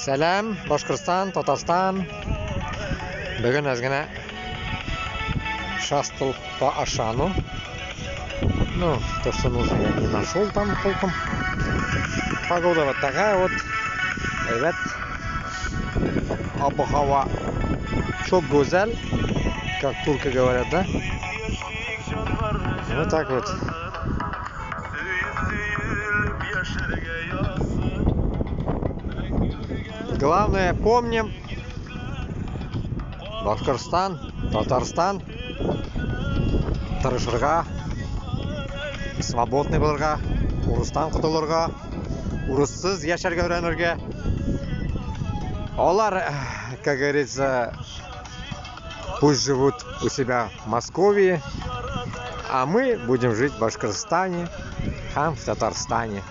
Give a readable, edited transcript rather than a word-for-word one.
Сәлем, Башкортстан, Татарстан. Бүгін әзгіне шастыл по Ашану. Ну, то, что нужно, я не нашел там толком. Погода вот такая вот. Evet. Абу-хава çok güzel, как турки говорят, да? Вот так вот. Главное, помним, Башкортстан, Татарстан, тырышырга, свободный булырга, урыстан кутулырга, урыссыз яшәргә өйрәнергә. Олар, как говорится, пусть живут у себя в Москве, а мы будем жить в Башкортостане, а в Татарстане.